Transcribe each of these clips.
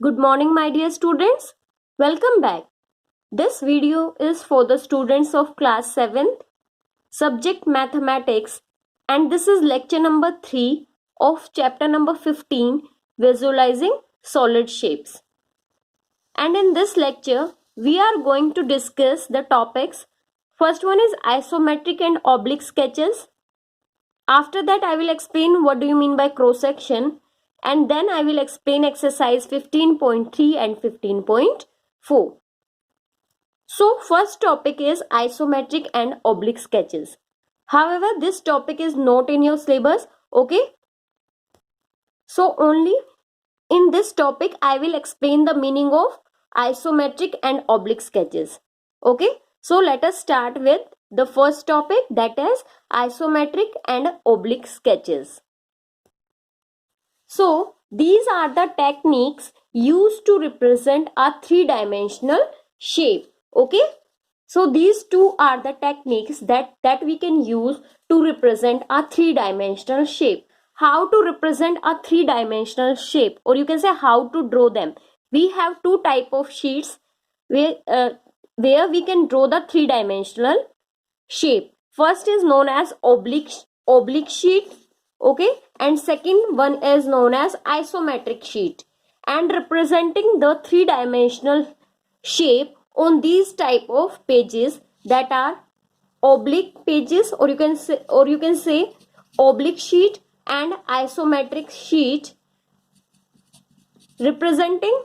Good morning, my dear students. Welcome back. This video is for the students of class 7th, subject mathematics, and this is lecture number 3 of chapter number 15, visualizing solid shapes. And in this lecture, we are going to discuss the topics. First one is isometric and oblique sketches. After that, I will explain what do you mean by cross section, and then I will explain exercise 15.3 and 15.4. So first topic is isometric and oblique sketches. However, this topic is not in your syllabus, okay? So only in this topic I will explain the meaning of isometric and oblique sketches, okay? So let us start with the first topic, that is isometric and oblique sketches. So these are the techniques used to represent a three-dimensional shape, okay? So these two are the techniques that we can use to represent a three-dimensional shape. How to represent a three-dimensional shape, or you can say how to draw them. We have two type of sheets where we can draw the three-dimensional shape. First is known as oblique sheet, okay, and second one is known as isometric sheet. And representing the three-dimensional shape on these type of pages, that are oblique pages, or you can say oblique sheet and isometric sheet, representing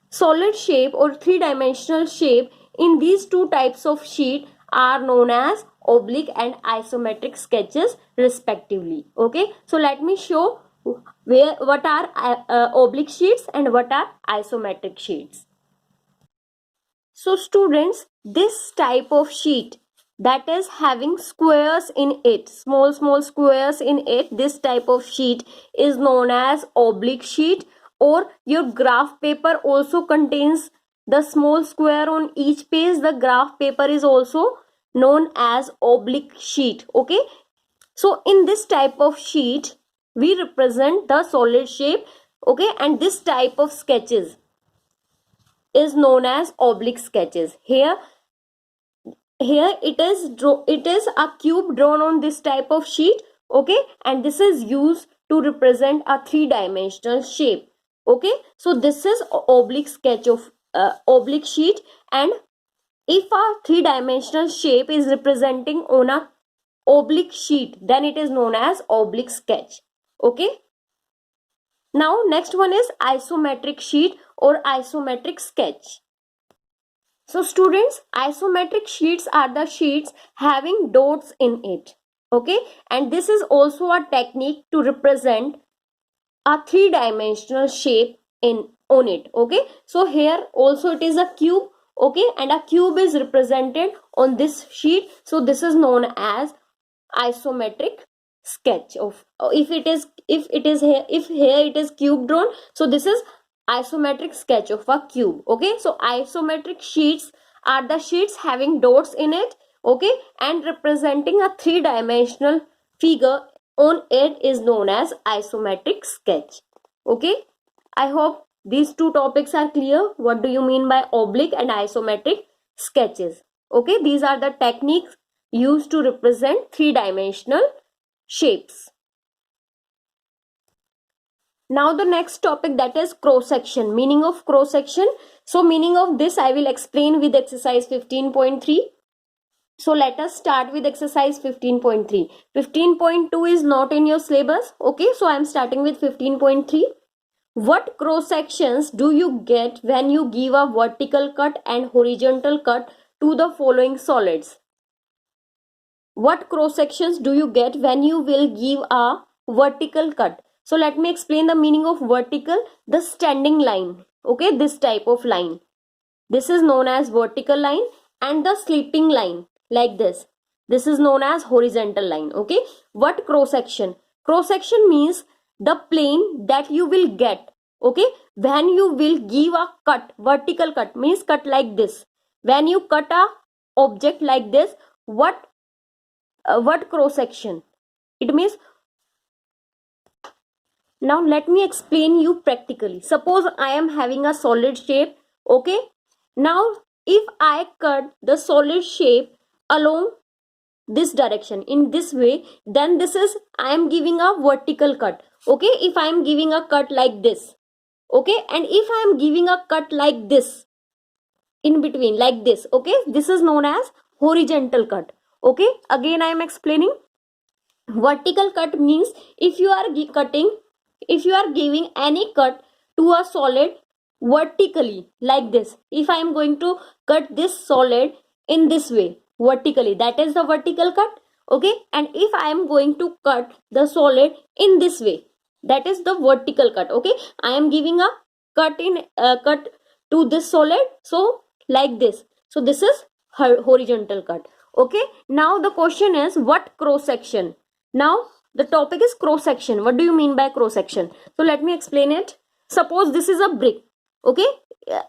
solid shape or three-dimensional shape in these two types of sheet are known as oblique and isometric sketches respectively, okay? So let me show what are oblique sheets and what are isometric sheets. So students, this type of sheet that is having squares in it, small squares in it, this type of sheet is known as oblique sheet. Or your graph paper also contains the small square on each page. The graph paper is also known as oblique sheet, okay? So in this type of sheet we represent the solid shape, okay, and this type of sketches is known as oblique sketches. Here it is a cube drawn on this type of sheet, okay, and this is used to represent a three-dimensional shape, okay? So this is oblique sketch of oblique sheet. And if a three-dimensional shape is representing on a oblique sheet, then it is known as oblique sketch, okay? Now next one is isometric sheet or isometric sketch. So students, isometric sheets are the sheets having dots in it, okay, and this is also a technique to represent a three-dimensional shape on it, okay? So here also it is a cube, okay, and a cube is represented on this sheet, so this is known as isometric sketch of, if here it is cube drawn, so this is isometric sketch of a cube, okay? So isometric sheets are the sheets having dots in it, okay, and representing a three-dimensional figure on it is known as isometric sketch, okay? I hope these two topics are clear. What do you mean by oblique and isometric sketches, okay? These are the techniques used to represent three-dimensional shapes. Now the next topic, that is cross section, meaning of cross section. So meaning of this I will explain with exercise 15.3. So let us start with exercise 15.3. 15.2 is not in your syllabus, okay? So I am starting with 15.3. What cross sections do you get when you give a vertical cut and horizontal cut to the following solids? What cross sections do you get when you will give a vertical cut? So let me explain the meaning of vertical. The standing line, okay, this type of line, this is known as vertical line, and the sleeping line like this is known as horizontal line, okay? What cross section? Cross section means the plane that you will get, okay, when you will give a cut. Vertical cut means cut like this. When you cut a object like this, what cross section? It means Now let me explain you practically. Suppose I am having a solid shape. Okay, now if I cut the solid shape along this direction in this way, then this is, I am giving a vertical cut. Okay, if I am giving a cut like this, okay, and if I am giving a cut like this in between like this, okay, this is known as horizontal cut. Okay, again I am explaining. Vertical cut means if you are cutting, if you are giving any cut to a solid vertically like this, if I am going to cut this solid in this way vertically, that is the vertical cut. Okay, and if I am going to cut the solid in this way, that is the vertical cut. Okay, I am giving a cut in cut to this solid, so like this, so this is horizontal cut. Okay, now the question is what cross section. Now the topic is cross section. What do you mean by cross section? So let me explain it. Suppose this is a brick. Okay,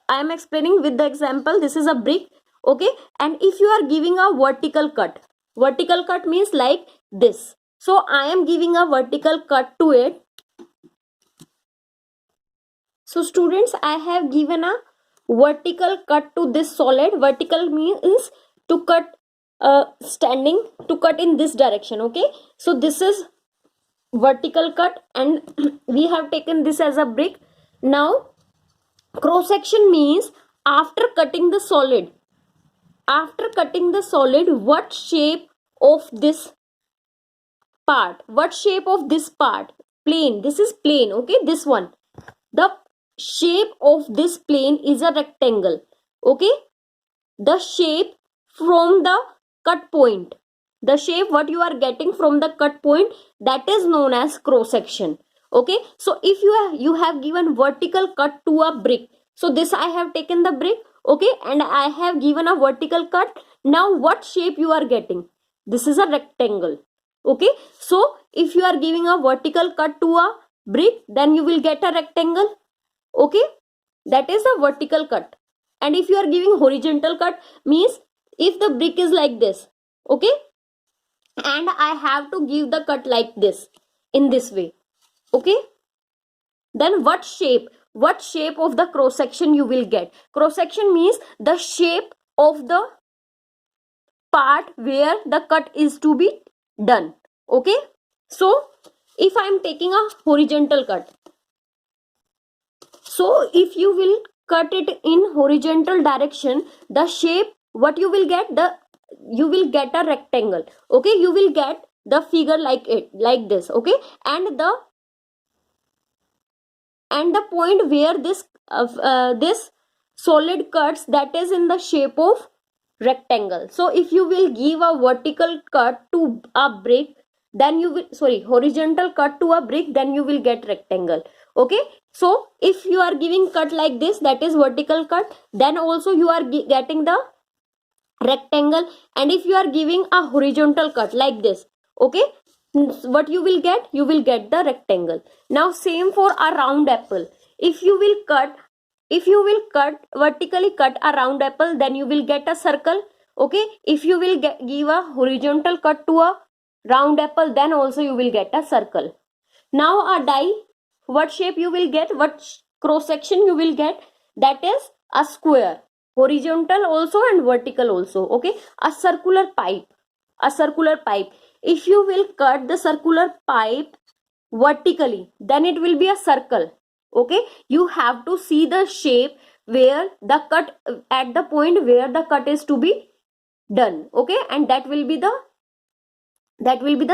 I am explaining with the example. This is a brick. Okay, and if you are giving a vertical cut means like this. So I am giving a vertical cut to it. So students, I have given a vertical cut to this solid. Vertical means to cut standing, to cut in this direction. Okay, so this is vertical cut and we have taken this as a brick. Now cross section means after cutting the solid, what shape of this part, plane, this is plane. Okay, this one, the shape of this plane is a rectangle. Okay, the shape from the cut point, the shape what you are getting from the cut point, that is known as cross section. Okay, so if you have given vertical cut to a brick, so this I have taken the brick. Okay, and I have given a vertical cut. Now what shape you are getting? This is a rectangle. Okay, so if you are giving a vertical cut to a brick, then you will get a rectangle. Okay, that is a vertical cut. And if you are giving horizontal cut means if the brick is like this, okay, and I have to give the cut like this in this way, okay, then what shape of the cross section you will get? Cross section means the shape of the part where the cut is to be done. Okay, so if I am taking a horizontal cut, so if you will cut it in horizontal direction, the shape what you will get, you will get a rectangle. Okay, you will get the figure like it, like this. Okay, and the point where this this solid cuts, that is in the shape of rectangle. So if you will give a vertical cut to a brick, then you will, horizontal cut to a brick, then you will get rectangle. Okay, so if you are giving cut like this, that is vertical cut, then also you are getting the rectangle. And if you are giving a horizontal cut like this, okay, what you will get? You will get the rectangle. Now same for a round apple. If you will cut vertically cut a round apple, then you will get a circle. Okay, if you will give a horizontal cut to a round apple, then also you will get a circle. Now a die, what shape you will get, what cross section you will get? That is a square, horizontal also and vertical also. Okay, a circular pipe, if you will cut the circular pipe vertically, then it will be a circle. Okay, you have to see the shape where the cut, at the point where the cut is to be done. Okay, and that will be the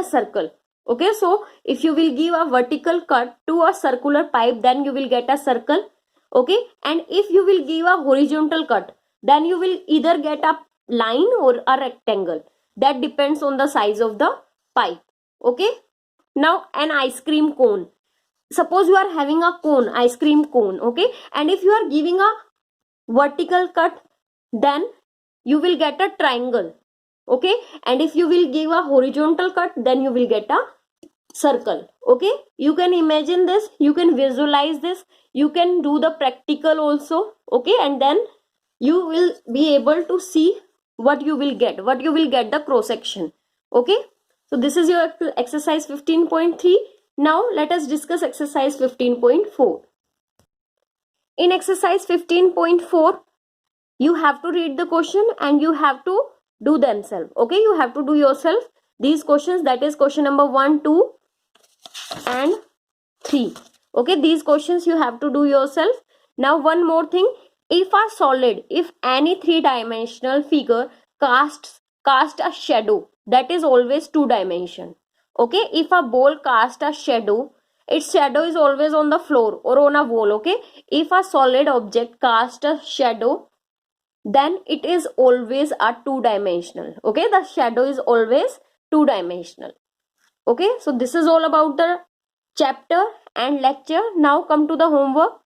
circle. Okay, so if you will give a vertical cut to a circular pipe, then you will get a circle. Okay, and if you will give a horizontal cut, then you will either get a line or a rectangle. That depends on the size of the pipe. Okay, now an ice cream cone. Suppose you are having a cone, ice cream cone. Okay, and if you are giving a vertical cut, then you will get a triangle. Okay, and if you will give a horizontal cut, then you will get a circle. Okay, you can imagine this, you can visualize this, you can do the practical also. Okay, and then you will be able to see what you will get the cross section. Okay, so this is your exercise 15.3. Now let us discuss exercise 15.4. In exercise 15.4, you have to read the question and you have to do themselves. Okay, you have to do yourself these questions, that is question number 1, 2 and 3. Okay, these questions you have to do yourself. Now one more thing, if a solid, if any three-dimensional figure cast a shadow, that is always two-dimension. Okay, if a ball cast a shadow, its shadow is always on the floor or on a wall. Okay, if a solid object cast a shadow, then it is always a two-dimensional. Okay, the shadow is always two-dimensional. Okay, so this is all about the chapter and lecture. Now come to the homework.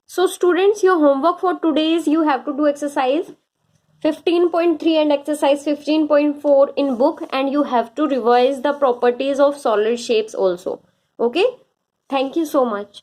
So students, your homework for today is you have to do exercise 15.3 and exercise 15.4 in book, and you have to revise the properties of solid shapes also. Okay, thank you so much.